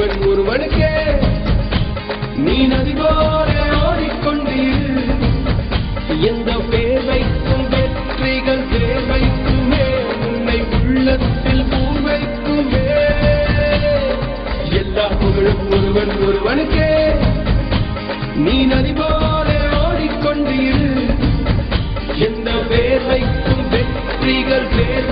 ஒருவன் ஒருவனுக்கே நீ நதி போல ஓடிக்கொண்டீர். எந்த பேர் வைக்கும் வெற்றிகள் பேர் வைக்குமே, உன்னை உள்ளத்தில் பூர் வைக்குமே. எல்லா புகழும் ஒருவன் ஒருவனுக்கே நீ நதி போல ஓடிக்கொண்டீர். எந்த பேர் வைக்கும் வெற்றிகள் பேர்